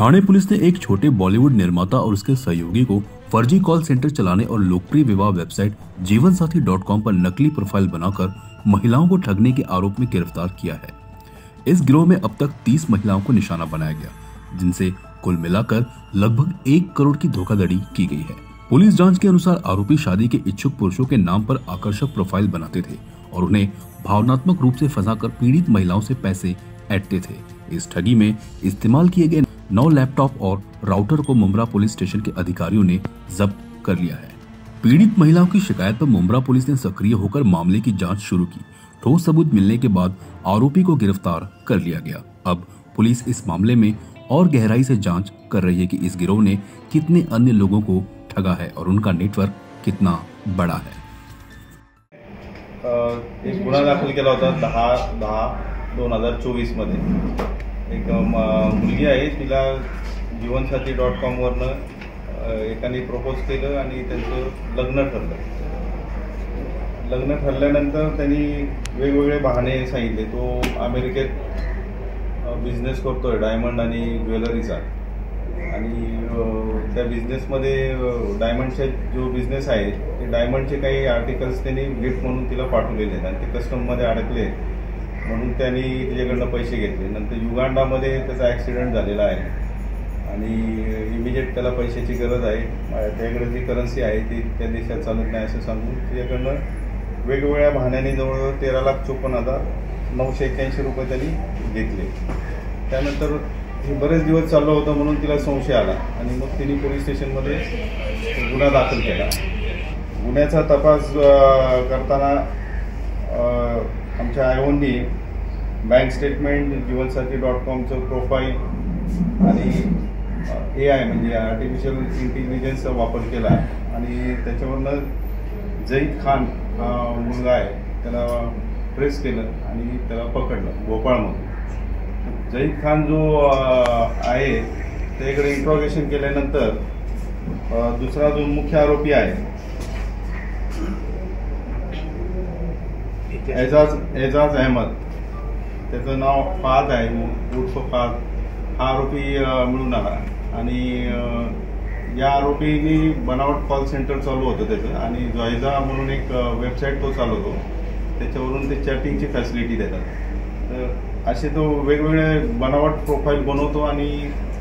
Thane police ने एक छोटे बॉलीवुड निर्माता और उसके सहयोगी को फर्जी कॉल सेंटर चलाने और लोकप्रिय विवाह वेबसाइट जीवनसाथी.com पर नकली प्रोफाइल बनाकर महिलाओं को ठगने के आरोप में गिरफ्तार किया है। इस गिरोह में अब तक 30 महिलाओं को निशाना बनाया गया, जिनसे कुल मिलाकर लगभग 1 करोड़ की धोखाधड़ी की गई है। पुलिस जांच के अनुसार आरोपी शादी के इच्छुक पुरुषों के नाम पर आकर्षक प्रोफाइल बनाते थे और उन्हें भावनात्मक रूप से फंसाकर पीड़ित महिलाओं से पैसे ऐंठते थे। इस ठगी में इस्तेमाल किए गए 9 लैपटॉप और राउटर को मुंब्रा पुलिस स्टेशन के अधिकारियों ने जब्त कर लिया है। पीड़ित महिलाओं की शिकायत पर मुंब्रा पुलिस ने सक्रिय होकर मामले की जांच शुरू की। ठोस सबूत मिलने के बाद आरोपी को गिरफ्तार कर लिया गया। अब पुलिस इस मामले में और गहराई से जांच कर रही है कि इस गिरोह ने कितने अन्य लोगों को ठगा है और उनका नेटवर्क कितना बड़ा है। एक गुन्हा दाखल केला होता 10/10/2024 मध्ये। एक मुलगी आहे, तिला जीवनसाथी.com वरनं एकाने प्रपोज केलं आणि त्यांचं लग्न ठरलं। लग्न ठरल्यानंतर त्यांनी वेगवेगळे बहाणे सांगितले। तो अमेरिकेत बिझनेस करतोय डायमंड आणि ज्वेलरीचा, आणि त्या बिझनेसमध्ये डायमंडचा जो बिझनेस आहे ते डायमंडचे काही आर्टिकल्स त्यांनी गिफ्ट म्हणून तिला पाठवलेले आहेत आणि ते कस्टममध्ये अडकले म्हणून त्यांनी तिच्याकडनं पैसे घेतले। नंतर युगांडामध्ये त्याचा ॲक्सिडेंट झालेला आहे आणि इमिजिएट त्याला पैशाची गरज आहे। त्याकडे जी करन्सी आहे ती त्या देशात चालत नाही असं सांगून तिच्याकडनं वेगवेगळ्या बहाण्याने जवळ 13,54,981 रुपये त्यांनी घेतले। त्यानंतर हे बरेच दिवस चाललं होतं म्हणून तिला संशय आला आणि मग तिने पोलीस स्टेशनमध्ये गुन्हा दाखल केला। गुन्ह्याचा तपास करताना आमच्या आयोनी बँक स्टेटमेंट, जीवनसाथी.comचं प्रोफाईल आणि AI म्हणजे आर्टिफिशियल इंटेलिजन्सचा वापर केला आणि त्याच्यावरनं जईद खान हा मुलगा आहे त्याला ट्रेस केलं आणि त्याला पकडलं भोपाळमध्ये। जईद खान जो आहे त्याकडे इंट्रोगेशन केल्यानंतर दुसरा जो मुख्य आरोपी आहे एजाज अहमद, त्याचं नाव फाद आहे, उर्फ फाद, हा आरोपी मिळून आला आणि या आरोपीने बनावट कॉल सेंटर चालू होतं त्याचं आणि जॉयझा म्हणून एक वेबसाईट तो चालवतो, त्याच्यावरून ते चॅटिंगची फॅसिलिटी देतात। तर असे तो वेगवेगळे बनावट प्रोफाईल बनवतो आणि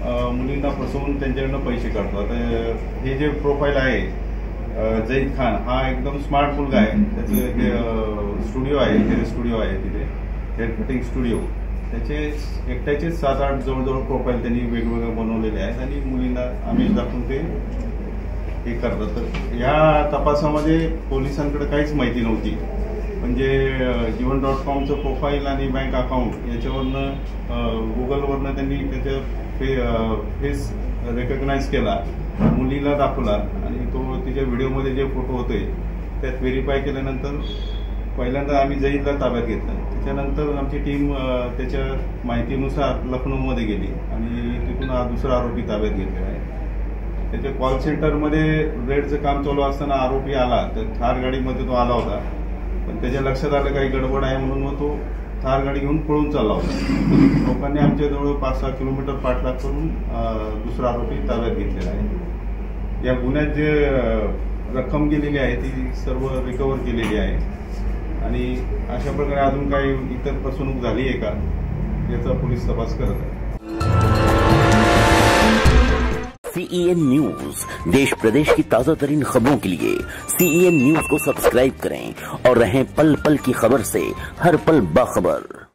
मुलींना फसवून त्यांच्याकडनं पैसे काढतो। आता हे जे प्रोफाईल आहे जईद खान हा एकदम स्मार्ट मुलगा आहे, त्याचं स्टुडिओ आहे, हेअर स्टुडिओ आहे, तिथे हेअर कटिंग स्टुडिओ, त्याचे एकट्याचे 7-8 जवळजवळ प्रोफाईल त्यांनी वेगवेगळे बनवलेले आहेत आणि मुलींना आमिष दाखवून ते हे करतात। तर या तपासामध्ये पोलिसांकडे काहीच माहिती नव्हती, म्हणजे जीवन.comचं प्रोफाईल आणि बँक अकाउंट याच्यावरनं गुगलवरनं त्यांनी त्याचं फेस रेकग्नाइज केला, मुलीला दाखवला आणि तो तिच्या व्हिडिओमध्ये जे फोटो होते त्यात व्हेरीफाय केल्यानंतर पहिल्यांदा आम्ही जईदला ताब्यात घेतलं। त्याच्यानंतर आमची टीम त्याच्या माहितीनुसार लखनौमध्ये गेली आणि तिथून हा दुसरा आरोपी ताब्यात घेतलेला आहे। त्याच्या कॉल सेंटरमध्ये रेडचं काम चालू असताना आरोपी आला, तर थार गाडीमध्ये तो आला होता, पण त्याच्या लक्षात आलं काही गडबड आहे म्हणून मग तो थार गाडी घेऊन पळून चालला होता। लोकांनी आमच्याजवळ 5-6 किलोमीटर पाठलाग करून दुसरा आरोपी ताब्यात घेतलेला आहे। या गुन्ह्यात जे रक्कम गेलेली आहे ती सर्व रिकव्हर केलेली आहे आणि अशा प्रकारे अजून काही इतर फसवणूक झाली आहे का याचा पोलीस तपास करत आहे। CEN न्यूज, देश प्रदेश की ताजा तरीन खबरों के लिए CEN न्यूज को सब्सक्राइब करें और रहें पल पल की खबर से हर पल बाखबर।